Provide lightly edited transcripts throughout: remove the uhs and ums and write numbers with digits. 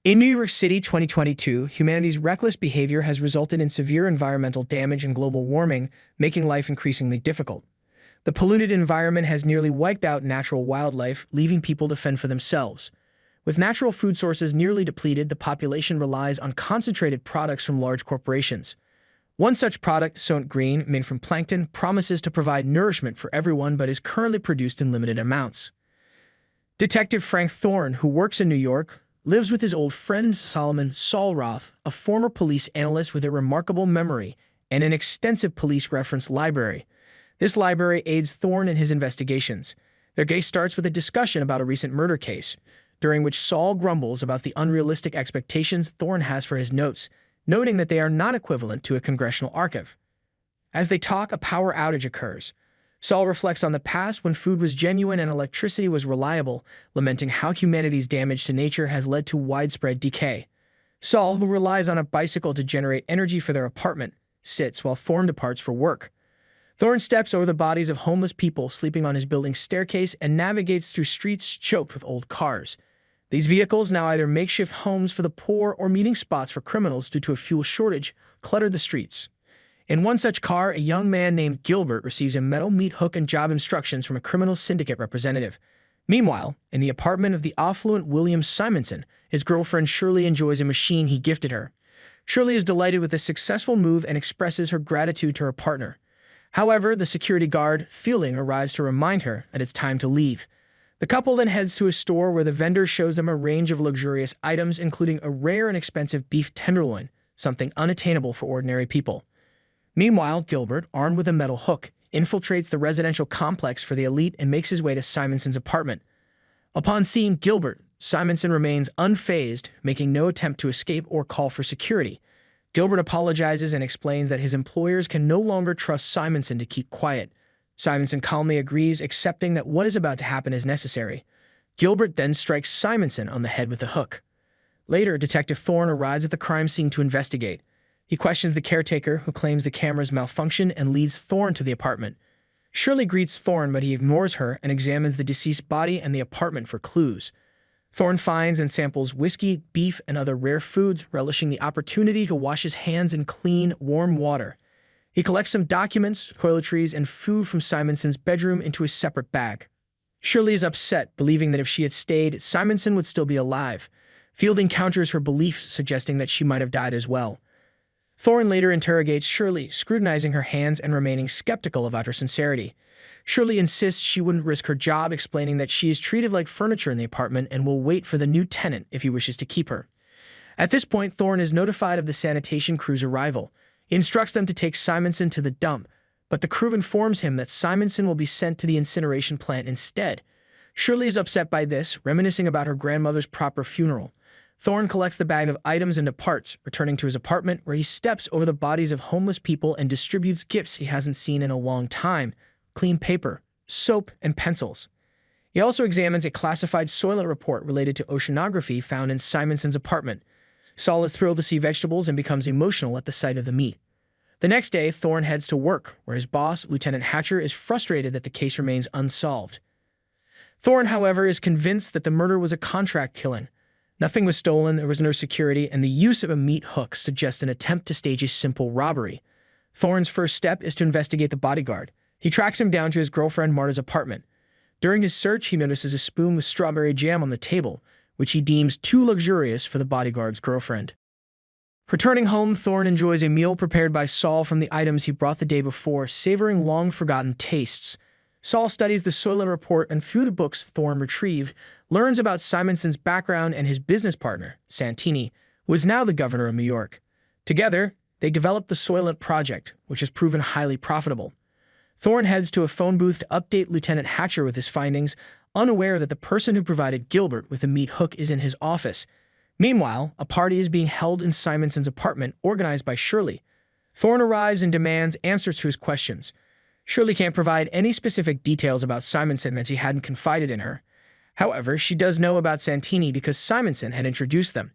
In New York City 2022, humanity's reckless behavior has resulted in severe environmental damage and global warming, making life increasingly difficult. The polluted environment has nearly wiped out natural wildlife, leaving people to fend for themselves. With natural food sources nearly depleted, the population relies on concentrated products from large corporations. One such product, soylent green, made from plankton, promises to provide nourishment for everyone but is currently produced in limited amounts. Detective Frank Thorne, who works in New York, lives with his old friend Solomon Solroth, a former police analyst with a remarkable memory and an extensive police reference library. This library aids Thorne in his investigations. Their case starts with a discussion about a recent murder case, during which Saul grumbles about the unrealistic expectations Thorne has for his notes, noting that they are not equivalent to a congressional archive. As they talk, a power outage occurs. Saul reflects on the past when food was genuine and electricity was reliable, lamenting how humanity's damage to nature has led to widespread decay. Saul, who relies on a bicycle to generate energy for their apartment, sits while Thorne departs for work. Thorne steps over the bodies of homeless people sleeping on his building's staircase and navigates through streets choked with old cars. These vehicles, now either makeshift homes for the poor or meeting spots for criminals due to a fuel shortage, clutter the streets. In one such car, a young man named Gilbert receives a metal meat hook and job instructions from a criminal syndicate representative. Meanwhile, in the apartment of the affluent William Simonson, his girlfriend Shirley enjoys a machine he gifted her. Shirley is delighted with this successful move and expresses her gratitude to her partner. However, the security guard, Fielding, arrives to remind her that it's time to leave. The couple then heads to a store where the vendor shows them a range of luxurious items, including a rare and expensive beef tenderloin, something unattainable for ordinary people. Meanwhile, Gilbert, armed with a metal hook, infiltrates the residential complex for the elite and makes his way to Simonson's apartment. Upon seeing Gilbert, Simonson remains unfazed, making no attempt to escape or call for security. Gilbert apologizes and explains that his employers can no longer trust Simonson to keep quiet. Simonson calmly agrees, accepting that what is about to happen is necessary. Gilbert then strikes Simonson on the head with a hook. Later, Detective Thorne arrives at the crime scene to investigate. He questions the caretaker, who claims the cameras malfunctioned, and leads Thorne to the apartment. Shirley greets Thorne, but he ignores her and examines the deceased body and the apartment for clues. Thorne finds and samples whiskey, beef, and other rare foods, relishing the opportunity to wash his hands in clean, warm water. He collects some documents, toiletries, and food from Simonson's bedroom into a separate bag. Shirley is upset, believing that if she had stayed, Simonson would still be alive. Fielding counters her beliefs, suggesting that she might have died as well. Thorne later interrogates Shirley, scrutinizing her hands and remaining skeptical about her sincerity. Shirley insists she wouldn't risk her job, explaining that she is treated like furniture in the apartment and will wait for the new tenant if he wishes to keep her. At this point, Thorne is notified of the sanitation crew's arrival. He instructs them to take Simonson to the dump, but the crew informs him that Simonson will be sent to the incineration plant instead. Shirley is upset by this, reminiscing about her grandmother's proper funeral. Thorne collects the bag of items and departs, returning to his apartment, where he steps over the bodies of homeless people and distributes gifts he hasn't seen in a long time: clean paper, soap, and pencils. He also examines a classified soylent report related to oceanography found in Simonson's apartment. Saul is thrilled to see vegetables and becomes emotional at the sight of the meat. The next day, Thorne heads to work, where his boss, Lieutenant Hatcher, is frustrated that the case remains unsolved. Thorne, however, is convinced that the murder was a contract killing. Nothing was stolen, there was no security, and the use of a meat hook suggests an attempt to stage a simple robbery. Thorne's first step is to investigate the bodyguard. He tracks him down to his girlfriend Marta's apartment. During his search, he notices a spoon with strawberry jam on the table, which he deems too luxurious for the bodyguard's girlfriend. Returning home, Thorne enjoys a meal prepared by Saul from the items he brought the day before, savoring long-forgotten tastes. Saul studies the soylent report and, through the books Thorne retrieved, learns about Simonson's background and his business partner, Santini, who is now the governor of New York. Together, they develop the Soylent Project, which has proven highly profitable. Thorne heads to a phone booth to update Lieutenant Hatcher with his findings, unaware that the person who provided Gilbert with the meat hook is in his office. Meanwhile, a party is being held in Simonson's apartment, organized by Shirley. Thorne arrives and demands answers to his questions. Shirley can't provide any specific details about Simonson as he hadn't confided in her. However, she does know about Santini because Simonson had introduced them.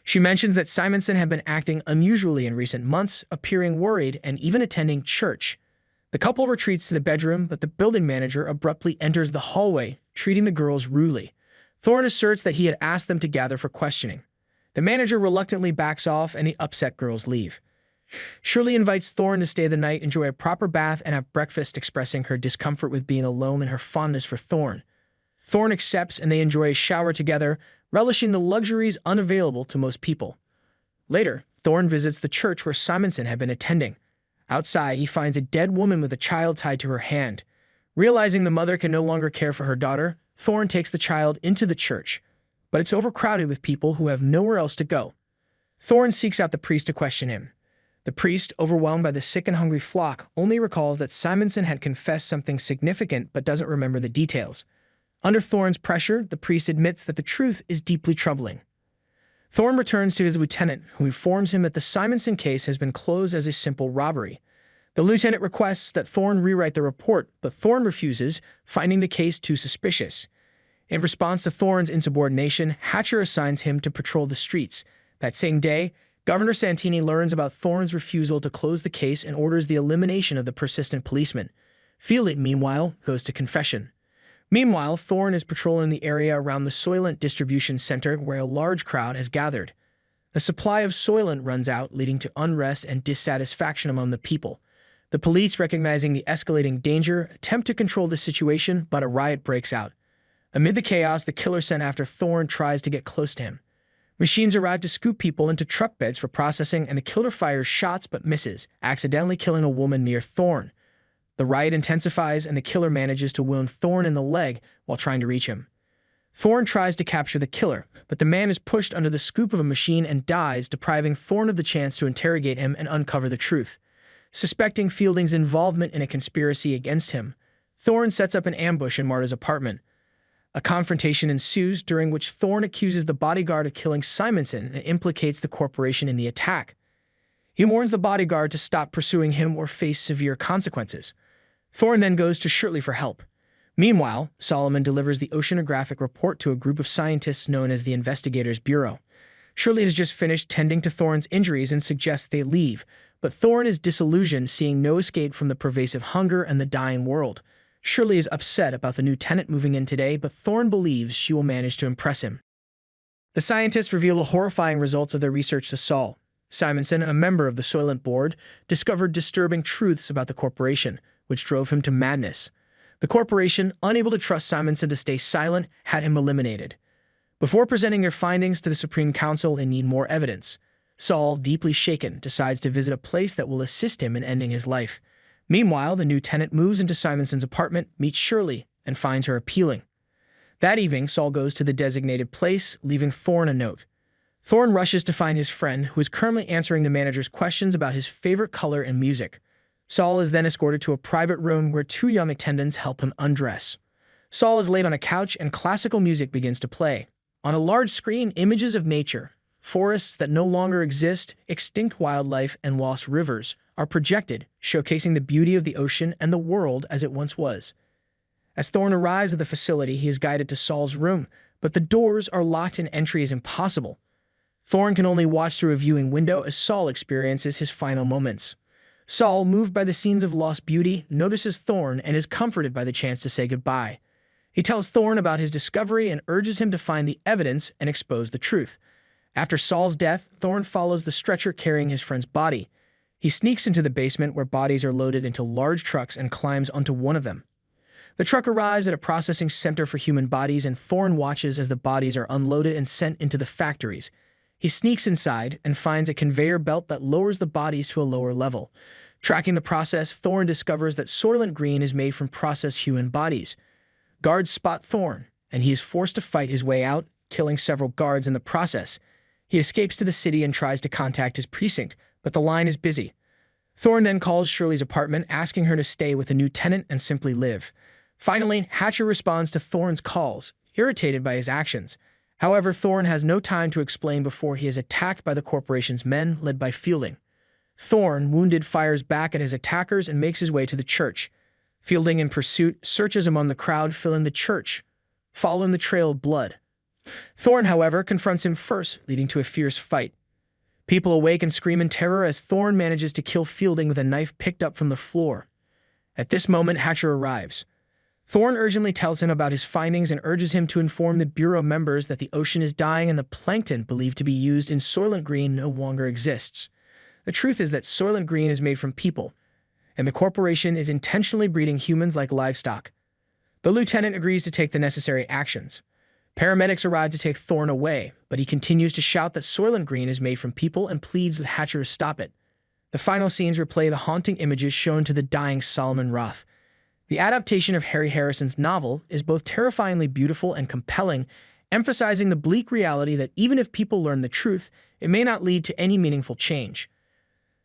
She mentions that Simonson had been acting unusually in recent months, appearing worried and even attending church. The couple retreats to the bedroom, but the building manager abruptly enters the hallway, treating the girls rudely. Thorne asserts that he had asked them to gather for questioning. The manager reluctantly backs off and the upset girls leave. Shirley invites Thorne to stay the night, enjoy a proper bath, and have breakfast, expressing her discomfort with being alone and her fondness for Thorne. Thorne accepts and they enjoy a shower together, relishing the luxuries unavailable to most people. Later, Thorne visits the church where Simonson had been attending. Outside, he finds a dead woman with a child tied to her hand. Realizing the mother can no longer care for her daughter, Thorne takes the child into the church, but it's overcrowded with people who have nowhere else to go. Thorne seeks out the priest to question him. The priest, overwhelmed by the sick and hungry flock, only recalls that Simonson had confessed something significant but doesn't remember the details. Under Thorne's pressure, the priest admits that the truth is deeply troubling. Thorne returns to his lieutenant, who informs him that the Simonson case has been closed as a simple robbery. The lieutenant requests that Thorne rewrite the report, but Thorne refuses, finding the case too suspicious. In response to Thorne's insubordination, Hatcher assigns him to patrol the streets. That same day, Governor Santini learns about Thorne's refusal to close the case and orders the elimination of the persistent policeman. Fielding, meanwhile, goes to confession. Meanwhile, Thorne is patrolling the area around the soylent distribution center where a large crowd has gathered. The supply of soylent runs out, leading to unrest and dissatisfaction among the people. The police, recognizing the escalating danger, attempt to control the situation, but a riot breaks out. Amid the chaos, the killer sent after Thorne tries to get close to him. Machines arrive to scoop people into truck beds for processing, and the killer fires shots but misses, accidentally killing a woman near Thorne. The riot intensifies, and the killer manages to wound Thorne in the leg while trying to reach him. Thorne tries to capture the killer, but the man is pushed under the scoop of a machine and dies, depriving Thorne of the chance to interrogate him and uncover the truth. Suspecting Fielding's involvement in a conspiracy against him, Thorne sets up an ambush in Marta's apartment. A confrontation ensues, during which Thorne accuses the bodyguard of killing Simonson and implicates the corporation in the attack. He warns the bodyguard to stop pursuing him or face severe consequences. Thorne then goes to Shirley for help. Meanwhile, Solomon delivers the oceanographic report to a group of scientists known as the Investigators Bureau. Shirley has just finished tending to Thorne's injuries and suggests they leave, but Thorne is disillusioned, seeing no escape from the pervasive hunger and the dying world. Shirley is upset about the new tenant moving in today, but Thorne believes she will manage to impress him. The scientists reveal the horrifying results of their research to Saul. Simonson, a member of the Soylent board, discovered disturbing truths about the corporation, which drove him to madness. The corporation, unable to trust Simonson to stay silent, had him eliminated. Before presenting their findings to the Supreme Council, they need more evidence. Saul, deeply shaken, decides to visit a place that will assist him in ending his life. Meanwhile, the new tenant moves into Simonson's apartment, meets Shirley, and finds her appealing. That evening, Saul goes to the designated place, leaving Thorne a note. Thorne rushes to find his friend, who is currently answering the manager's questions about his favorite color and music. Saul is then escorted to a private room where two young attendants help him undress. Saul is laid on a couch and classical music begins to play. On a large screen, images of nature, forests that no longer exist, extinct wildlife, and lost rivers are projected, showcasing the beauty of the ocean and the world as it once was. As Thorne arrives at the facility, he is guided to Saul's room, but the doors are locked and entry is impossible. Thorne can only watch through a viewing window as Saul experiences his final moments. Saul, moved by the scenes of lost beauty, notices Thorne and is comforted by the chance to say goodbye. He tells Thorne about his discovery and urges him to find the evidence and expose the truth. After Saul's death, Thorne follows the stretcher carrying his friend's body. He sneaks into the basement where bodies are loaded into large trucks and climbs onto one of them. The truck arrives at a processing center for human bodies, and Thorne watches as the bodies are unloaded and sent into the factories. He sneaks inside and finds a conveyor belt that lowers the bodies to a lower level. Tracking the process, Thorne discovers that Soylent Green is made from processed human bodies. Guards spot Thorne, and he is forced to fight his way out, killing several guards in the process. He escapes to the city and tries to contact his precinct, but the line is busy. Thorne then calls Shirley's apartment, asking her to stay with a new tenant and simply live. Finally, Hatcher responds to Thorne's calls, irritated by his actions. However, Thorne has no time to explain before he is attacked by the corporation's men, led by Fielding. Thorne, wounded, fires back at his attackers and makes his way to the church. Fielding, in pursuit, searches among the crowd filling the church, following the trail of blood. Thorne, however, confronts him first, leading to a fierce fight. People awake and scream in terror as Thorne manages to kill Fielding with a knife picked up from the floor. At this moment, Hatcher arrives. Thorne urgently tells him about his findings and urges him to inform the Bureau members that the ocean is dying and the plankton believed to be used in soylent green no longer exists. The truth is that soylent green is made from people, and the corporation is intentionally breeding humans like livestock. The lieutenant agrees to take the necessary actions. Paramedics arrive to take Thorne away, but he continues to shout that soylent green is made from people and pleads with Hatcher to stop it. The final scenes replay the haunting images shown to the dying Solomon Roth. The adaptation of Harry Harrison's novel is both terrifyingly beautiful and compelling, emphasizing the bleak reality that even if people learn the truth, it may not lead to any meaningful change.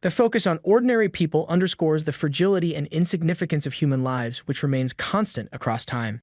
The focus on ordinary people underscores the fragility and insignificance of human lives, which remains constant across time.